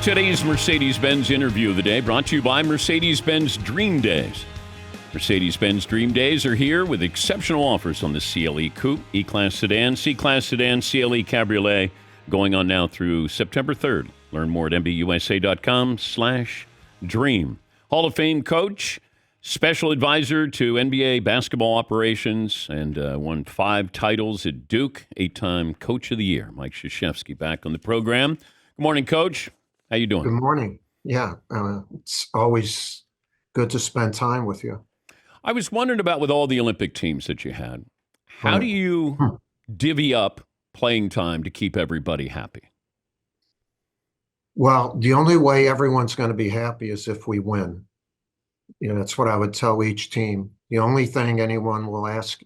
Today's Mercedes-Benz interview of the day brought to you by Mercedes-Benz Dream Days. Mercedes-Benz Dream Days are here with exceptional offers on the CLE Coupe, E-Class Sedan, C-Class Sedan, CLE Cabriolet, going on now through September 3rd. Learn more at mbusa.com/dream. Hall of Fame coach, special advisor to NBA basketball operations, and won 5 titles at Duke, 8-time Coach of the Year. Mike Krzyzewski back on the program. Good morning, Coach. How you doing? Good morning. Yeah, it's always good to spend time with you. I was wondering about with all the Olympic teams that you had, how do you divvy up playing time to keep everybody happy? Well, the only way everyone's going to be happy is if we win. You know, that's what I would tell each team. The only thing anyone will ask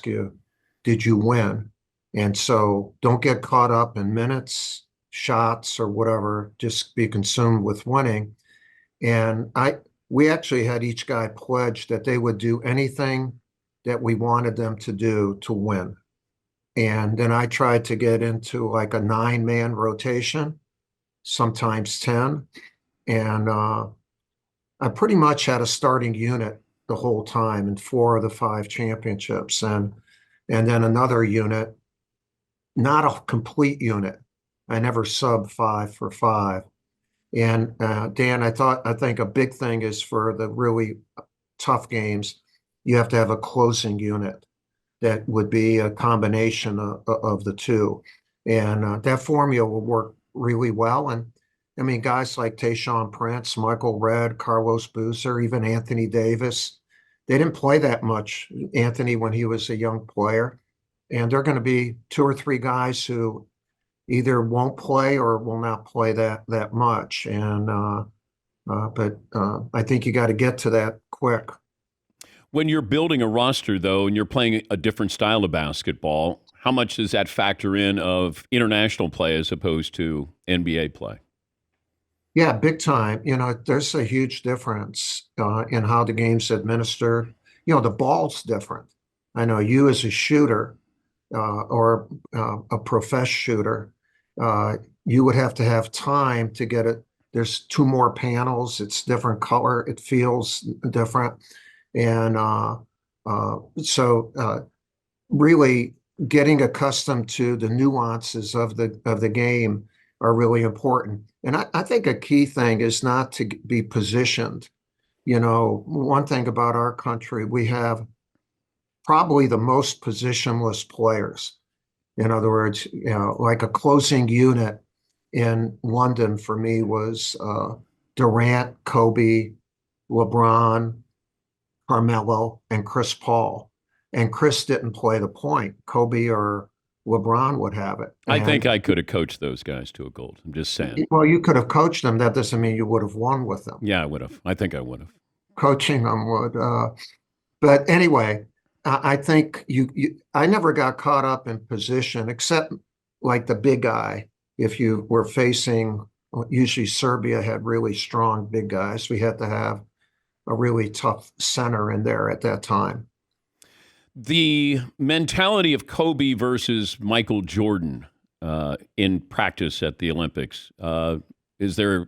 you, did you win? And so don't get caught up in minutes, shots, or whatever. Just be consumed with winning. And we actually had each guy pledge that they would do anything that we wanted them to do to win. And then I tried to get into like a 9-man rotation, sometimes 10. And I pretty much had a starting unit the whole time in 4 of the 5 championships. And then another unit, not a complete unit. I never sub 5 for 5. And Dan, I think a big thing is for the really tough games, you have to have a closing unit that would be a combination of the two. And that formula will work really well. And I mean, guys like Tayshaun Prince, Michael Redd, Carlos Boozer, even Anthony Davis, they didn't play that much, Anthony, when he was a young player. And there are going to be 2 or 3 guys who either won't play or will not play that much. And but I think you got to get to that quick. When you're building a roster, though, and you're playing a different style of basketball, how much does that factor in of international play as opposed to NBA play? Yeah, big time. You know, there's a huge difference in how the game's administered. You know, the ball's different. I know you as a shooter or a professional shooter, you would have to have time to get it. There's 2 more panels. It's different color. It feels different. And so really getting accustomed to the nuances of the game are really important. And I think a key thing is not to be positioned. You know, one thing about our country, we have probably the most positionless players. In other words, you know, like a closing unit in London for me was Durant, Kobe, LeBron, Carmelo, and Chris Paul. And Chris didn't play the point. Kobe or LeBron would have it. I think I could have coached those guys to a gold. I'm just saying. Well, you could have coached them. That doesn't mean you would have won with them. Yeah, I would have. I think I would have. Coaching them would. But anyway, I think I never got caught up in position, except like the big guy. If you were facing, usually Serbia had really strong big guys. We had to have a really tough center in there at that time. The mentality of Kobe versus Michael Jordan in practice at the Olympics, is there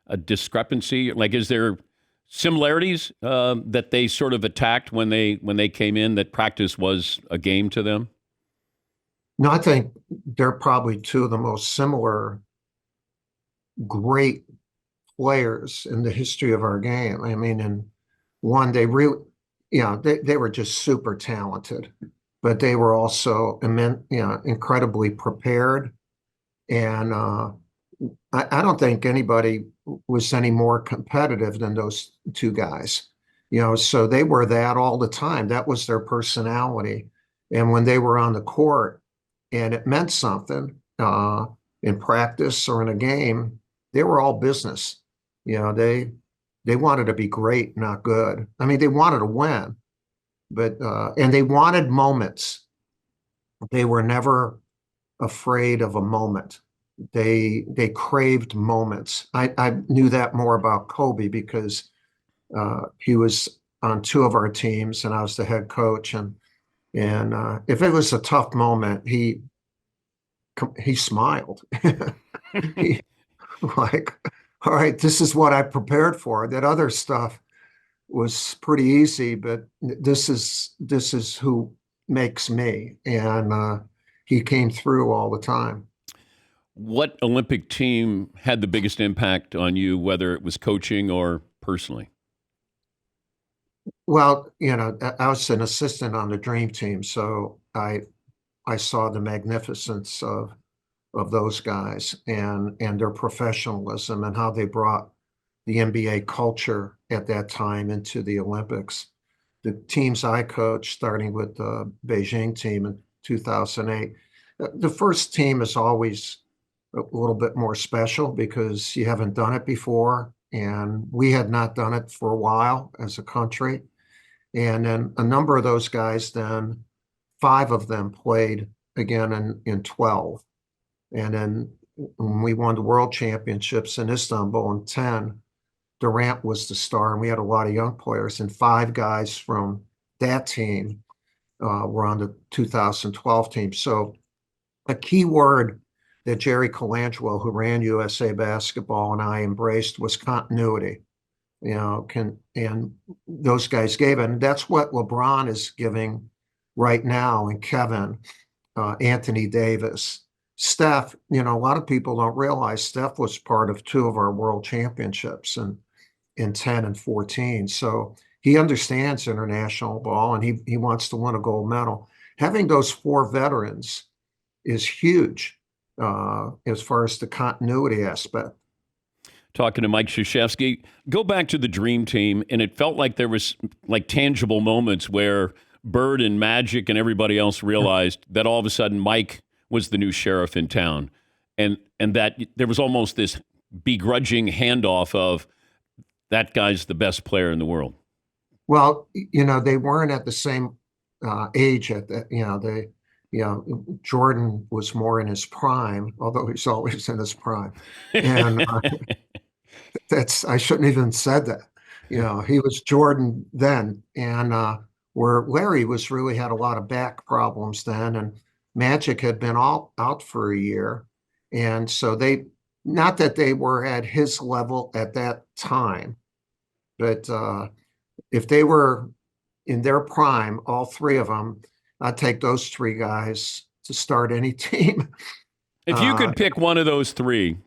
a discrepancy? Like, is there similarities that they sort of attacked when they came in, that practice was a game to them? No, I think they're probably 2 of the most similar great players in the history of our game. I mean, and one, they really, you know, they were just super talented, but they were also incredibly prepared. And I don't think anybody was any more competitive than those 2 guys. You know, so they were that all the time. That was their personality. And when they were on the court and it meant something in practice or in a game, they were all business. You know, they wanted to be great, not good. I mean, they wanted to win, but and they wanted moments. They were never afraid of a moment. They craved moments. I knew that more about Kobe because he was on 2 of our teams and I was the head coach. And if it was a tough moment, he smiled. Like, all right, this is what I prepared for. That other stuff was pretty easy, but this is who makes me. And he came through all the time. What Olympic team had the biggest impact on you, whether it was coaching or personally? Well, I was an assistant on the dream team, so I saw the magnificence of those guys and their professionalism and how they brought the NBA culture at that time into the Olympics. The teams I coached, starting with the Beijing team in 2008, the first team is always a little bit more special because you haven't done it before, and we had not done it for a while as a country. And then a number of those guys, then five of them played again in 12. And then when we won the world championships in Istanbul in 10, Durant was the star, and we had a lot of young players, and five guys from that team were on the 2012 team. So a key word that Jerry Colangelo, who ran USA Basketball, and I embraced was continuity. And those guys gave it. And that's what LeBron is giving right now, and Kevin, Anthony Davis. Steph, a lot of people don't realize Steph was part of two of our world championships in 10 and 14. So he understands international ball, and he wants to win a gold medal. Having those four veterans is huge as far as the continuity aspect. Talking to Mike Krzyzewski, go back to the Dream Team, and it felt like there was like tangible moments where Bird and Magic and everybody else realized that all of a sudden Mike was the new sheriff in town, and that there was almost this begrudging handoff of that guy's the best player in the world. Well, they weren't at the same age at that. Jordan was more in his prime, although he's always in his prime, and I shouldn't even said that. He was Jordan then, and where Larry was really had a lot of back problems then, and Magic had been all out for a year, and so not that they were at his level at that time, but if they were in their prime, all three of them, I'd take those three guys to start any team. If you could pick one of those three,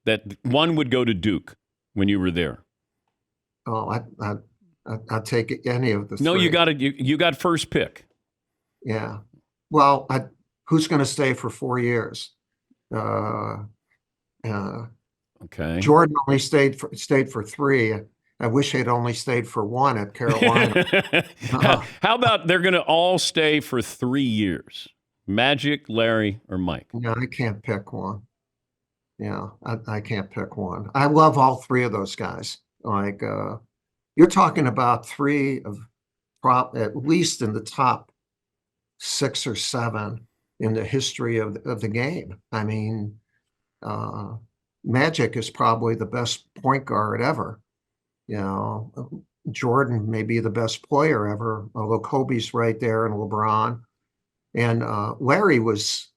that one would go to Duke when you were there. Oh, I'd take any of the No, three. you got it. You got first pick. Yeah. Well, who's going to stay for 4 years? Okay. Jordan only stayed for 3. I wish he'd only stayed for 1 at Carolina. How about they're going to all stay for 3 years? Magic, Larry, or Mike? No, I can't pick one. Yeah, I can't pick one. I love all three of those guys. Like you're talking about three of at least in the top 6 or 7 in the history of the game. I mean, Magic is probably the best point guard ever. Jordan may be the best player ever, although Kobe's right there and LeBron. And Larry was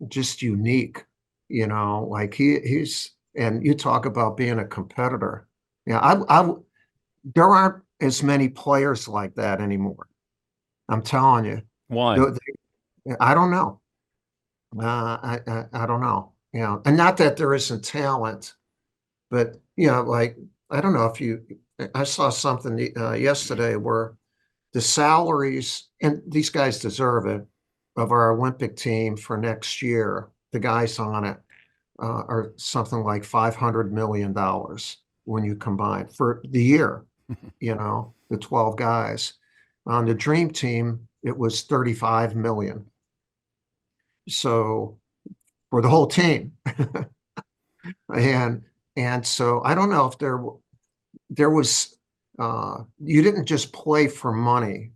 just unique, like he's, and you talk about being a competitor. There aren't as many players like that anymore. I'm telling you. Why? I don't know. I don't know. And not that there isn't talent, but like I don't know I saw something yesterday where the salaries, and these guys deserve it, of our Olympic team for next year, the guys on it are something like $500 million when you combine for the year. The 12 guys on the dream team, it was 35 million. So for the whole team. And so I don't know if there was you didn't just play for money.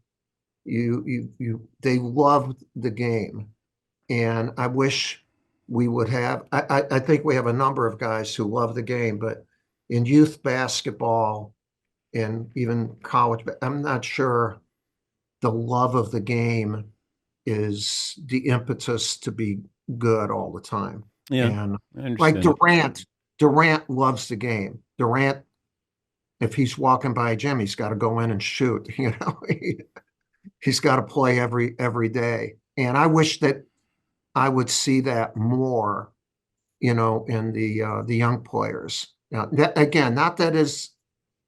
They loved the game. And I wish we would have. I think we have a number of guys who love the game, but in youth basketball and even college, I'm not sure the love of the game is the impetus to be good all the time. Yeah, And I like understand. Durant loves the game. Durant, if he's walking by a gym, he's got to go in and shoot. He's got to play every day. And I wish that I would see that more, in the young players. Now, that, again, not that is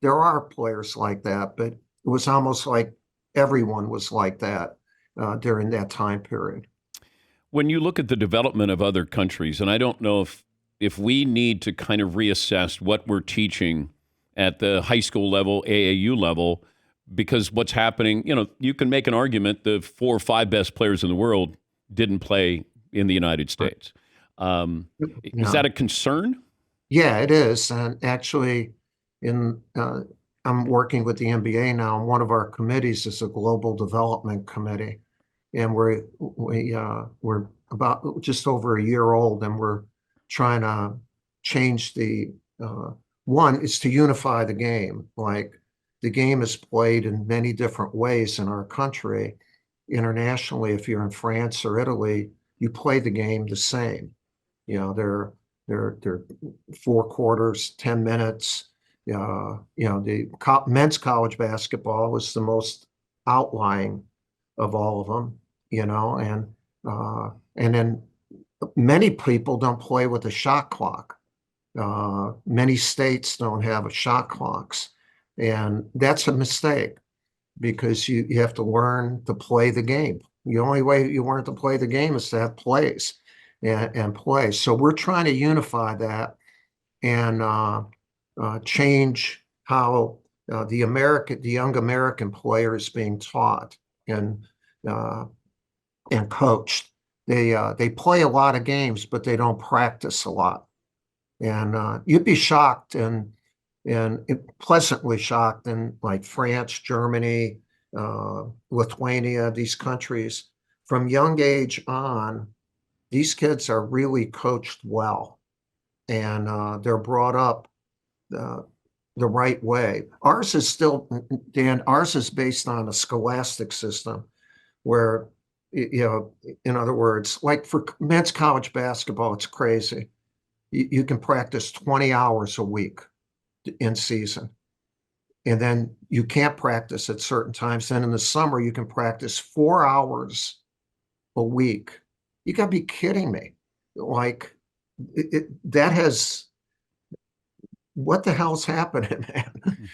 there are players like that, but it was almost like everyone was like that during that time period. When you look at the development of other countries, and I don't know if we need to kind of reassess what we're teaching at the high school level, AAU level, because what's happening, you can make an argument the 4 or 5 best players in the world didn't play in the United States. Is Yeah, that a concern? yeah, it is. And actually, in I'm working with the NBA now, and one of our committees is a global development committee, and we're about just over a year old, and we're trying to change the one is to unify the game. Like the game is played in many different ways in our country. Internationally, if you're in France or Italy, you play the game the same. They're 4 quarters, 10 minutes. The men's college basketball was the most outlying of all of them, and then many people don't play with a shot clock. Many states don't have a shot clocks, and that's a mistake because you have to learn to play the game. The only way you learn to play the game is to have plays and play. So we're trying to unify that and change how the young American player is being taught and uh, and coached. They play a lot of games, but they don't practice a lot. And you'd be shocked and pleasantly shocked in like France, Germany, Lithuania, these countries. From young age on, these kids are really coached well, and they're brought up uh, the right way. Ours is still, Dan, ours is based on a scholastic system where, in other words, like for men's college basketball, it's crazy. You can practice 20 hours a week in season. And then you can't practice at certain times. Then in the summer, you can practice 4 hours a week. You got to be kidding me. Like, that has, what the hell's happening, man?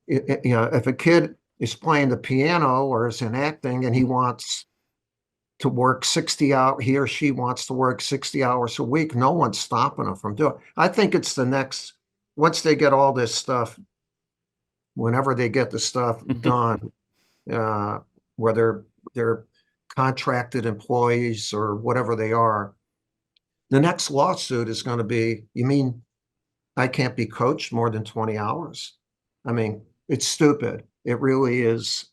If a kid is playing the piano or is in acting and he wants to work 60 hours, he or she wants to work 60 hours a week, no one's stopping them from doing it. I think it's the next, once they get all this stuff, whenever they get the stuff done, uh, whether they're contracted employees or whatever they are, the next lawsuit is going to be, you mean I can't be coached more than 20 hours? I mean, it's stupid. It really is.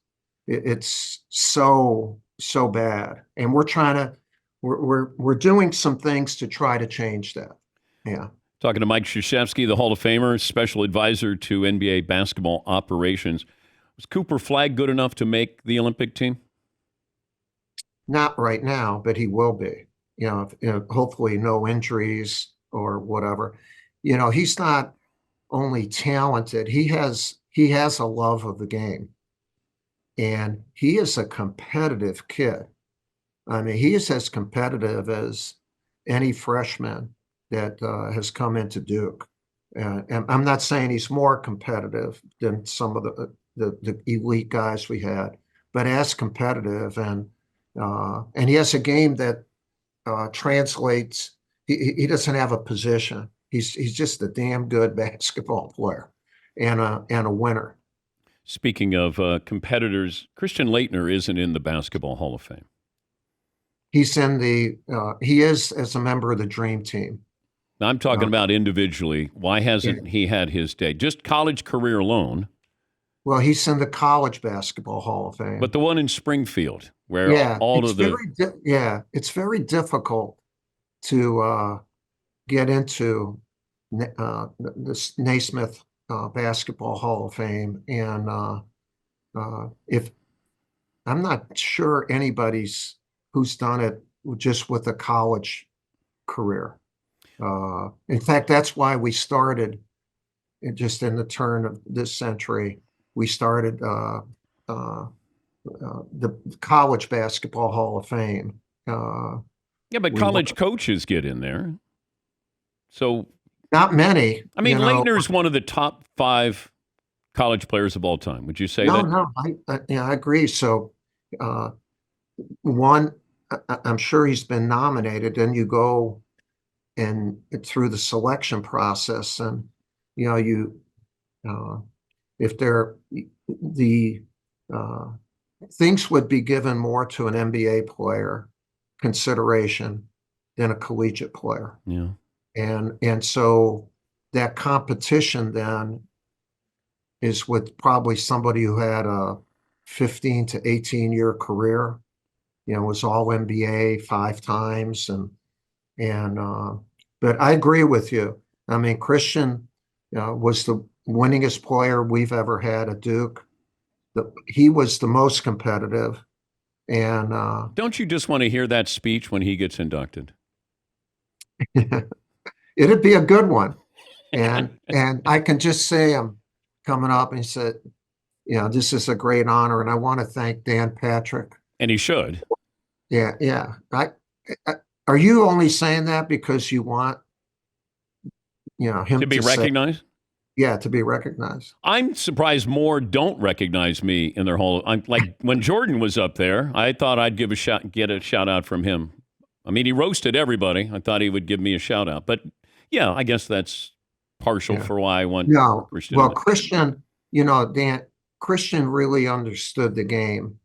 It's so bad. And we're doing some things to try to change that. Yeah. Talking to Mike Krzyzewski, the Hall of Famer, special advisor to NBA basketball operations. Was Cooper Flagg good enough to make the Olympic team? Not right now, but he will be. Hopefully no injuries or whatever. He's not only talented, he has a love of the game. And he is a competitive kid. I mean, he is as competitive as any freshman that has come into Duke. And I'm not saying he's more competitive than some of the elite guys we had, but as competitive, and he has a game that translates. He doesn't have a position. He's just a damn good basketball player and a winner. Speaking of competitors, Christian Laettner isn't in the Basketball Hall of Fame. He is as a member of the Dream Team. Now, I'm talking Uh, about individually. Why yeah. hasn't he had his day? Just college career alone, Well, he's in the College Basketball Hall of but Fame. the one in Springfield, where Yeah, all of the it's very difficult to get into this Naismith Basketball Hall of Fame, and if I'm not sure anybody's who's done it just with a college career. In fact, that's why we started just in the turn of this century. We started the College Basketball Hall of Fame. Yeah, but college coaches get in there. So not many. I mean, Leitner's one of the top 5 college players of all time. Would you say that? No, I agree. So one, I'm sure he's been nominated. Then you go and through the selection process, and if the things would be given more to an NBA player consideration than a collegiate player. Yeah. And so that competition then is with probably somebody who had a 15 to 18-year career, was all NBA 5 times. But I agree with you. I mean, Christian was the winningest player we've ever had at Duke. He was the most competitive. And don't you just want to hear that speech when he gets inducted? It'd be a good one. And I can just say him coming up and he said, this is a great honor. And I want to thank Dan Patrick. And he should. Yeah. Are you only saying that because you want, him to be recognized? Yeah, to be recognized. I'm surprised more don't recognize me in their whole. I'm like when Jordan was up there, I thought I'd get a shout out from him. I mean, he roasted everybody. I thought he would give me a shout out, but yeah, I guess that's partial for why I want Christian. Well, Christian, Dan, Christian really understood the game,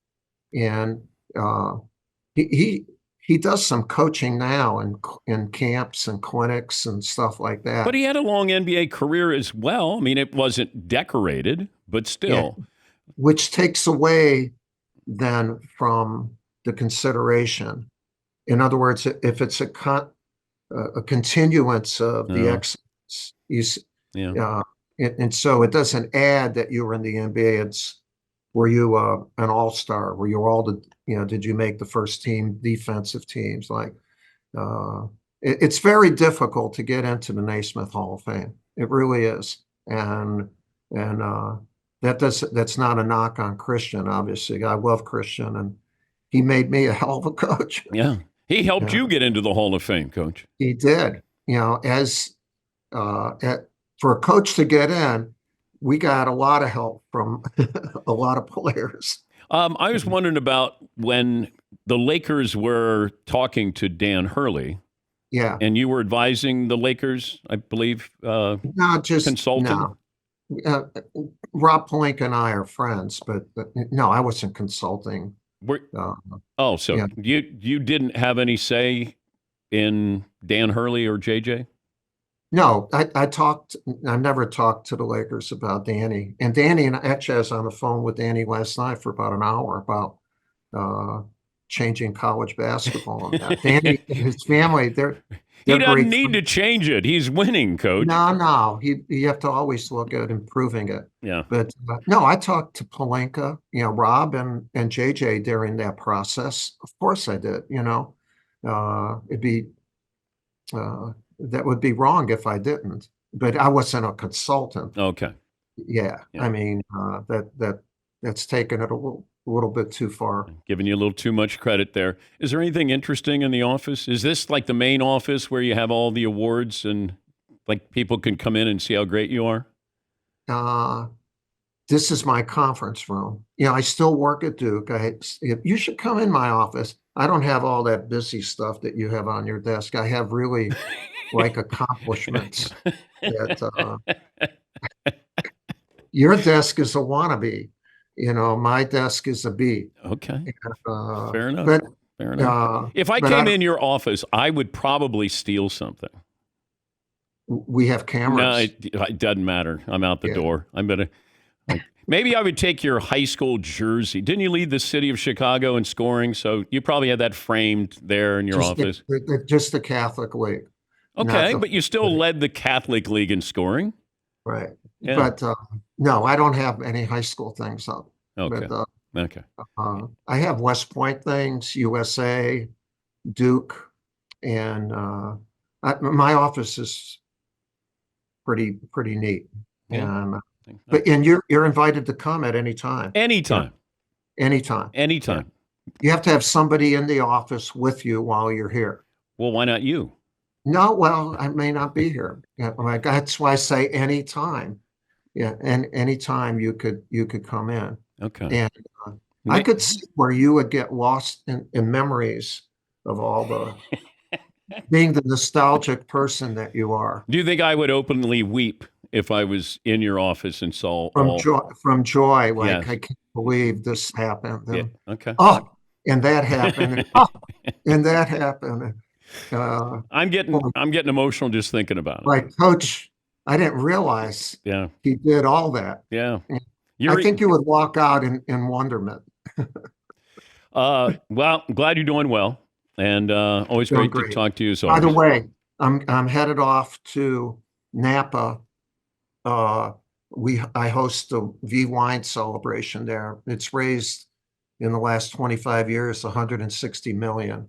and he does some coaching now in camps and clinics and stuff like that. But he had a long NBA career as well. I mean, it wasn't decorated, but still. Yeah. Which takes away then from the consideration. In other words, if it's a continuance of the excellence, and so it doesn't add that you were in the NBA. It's were you an all-star? Were you all the did you make the first team defensive teams? Like it's very difficult to get into the Naismith Hall of Fame. It really is. And that's not a knock on Christian, obviously. I love Christian, and he made me a hell of a coach. Yeah. He helped you get into the Hall of Fame, Coach. He did. As for a coach to get in, we got a lot of help from a lot of players. I was wondering about when the Lakers were talking to Dan Hurley. Yeah. And you were advising the Lakers, I believe, consulting? No. Rob Palenka and I are friends, but no, I wasn't consulting. So you didn't have any say in Dan Hurley or JJ? No, I never talked to the Lakers about Danny. And Danny, and actually I was on the phone with Danny last night for about an hour about changing college basketball. And Danny and his family, they're he doesn't need to change it. He's winning, Coach. No. You have to always look at improving it. Yeah. But no, I talked to Palenka, Rob and JJ during that process. Of course I did, it'd be that would be wrong if I didn't, but I wasn't a consultant. Okay. Yeah. I mean, that's taken it a little bit too far. Giving you a little too much credit there. Is there anything interesting in the office? Is this like the main office where you have all the awards and like people can come in and see how great you are? This is my conference room. I still work at Duke. You should come in my office. I don't have all that busy stuff that you have on your desk. I have really like accomplishments that your desk is a wannabe. My desk is a B. Okay. Fair enough. Fair enough. If I came in your office, I would probably steal something. We have cameras. No, it doesn't matter. I'm out the door. I'm going to... Maybe I would take your high school jersey. Didn't you lead the city of Chicago in scoring? So you probably had that framed there in your office. Just the Catholic League. Okay, but you still led the Catholic League in scoring. Right. Yeah. But no, I don't have any high school things up. Okay. But, okay. I have West Point things, USA, Duke, and my office is pretty neat. Yeah. And and you're invited to come at any time. Anytime. Yeah. Anytime. Anytime. You have to have somebody in the office with you while you're here. Well, why not you? No, well, I may not be here. Yeah, like that's why I say anytime. Yeah, and anytime you could come in. Okay. And I could see where you would get lost in memories of all the being the nostalgic person that you are. Do you think I would openly weep if I was in your office and saw from joy, like, Yes. I can't believe this happened. Yeah. And, Okay. oh, and that happened. And that happened. I'm getting emotional just thinking about it. Like, Coach, I didn't realize Yeah. he did all that. Yeah. I think you would walk out in wonderment. Well, I'm glad you're doing well, and always Doing great to great. talk to you. So By the way, I'm headed off to Napa. I host the V Wine celebration there. It's raised in the last 25 years, 160 million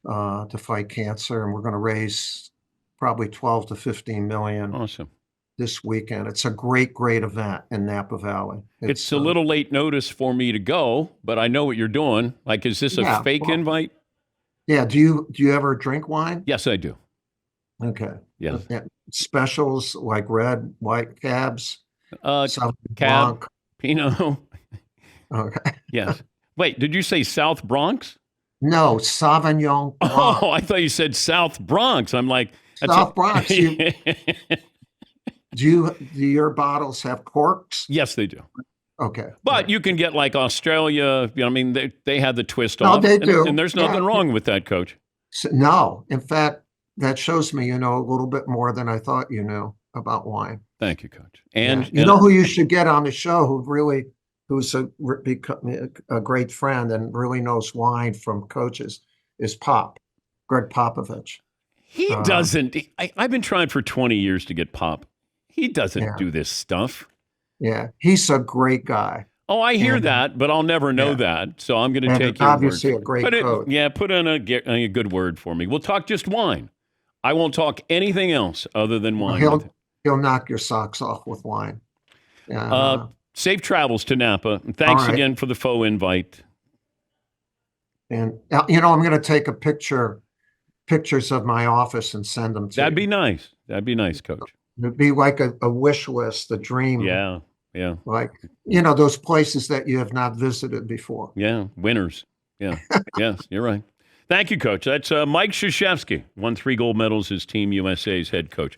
to fight cancer, and we're going to raise probably 12 to 15 million awesome. this weekend. It's a great event in Napa Valley. It's a little late notice for me to go, but I know what you're doing. Like, is this a fake invite? Yeah. Do you ever drink wine? Yes, I do. Okay. Yes. Specials like red, white cabs, Sauvignon Cab, Blanc. Pinot. Okay. Yes. Wait, did you say South Bronx? No, Sauvignon Blanc. Oh, I thought you said South Bronx. I'm like, South Bronx. Do your bottles have corks? Yes, they do. Okay. But you can get like Australia. I mean, they have the twist No, off. they do. And there's nothing wrong with that, Coach. No, in fact, that shows me you know a little bit more than I thought you knew about wine. Thank you, Coach. And you know who you should get on the show who's become a great friend and really knows wine from coaches is Greg Popovich. He doesn't. I've been trying for 20 years to get Pop. He doesn't do this stuff. Yeah, he's a great guy. Oh, I hear that, but I'll never know that. So I'm going to take your obviously word. A great coach. Put in a good word for me. We'll talk just wine. I won't talk anything else other than wine. He'll knock your socks off with wine. Safe travels to Napa. And thanks again for the faux invite. And you know, I'm going to take pictures of my office and send them to That'd be nice. That'd be nice, Coach. It'd be like a wish list, a dream. Yeah. Like, you know, those places that you have not visited before. Yeah, winners. Yeah. Yes, you're right. Thank you, Coach. That's Mike Krzyzewski, won 3 gold medals as Team USA's head coach.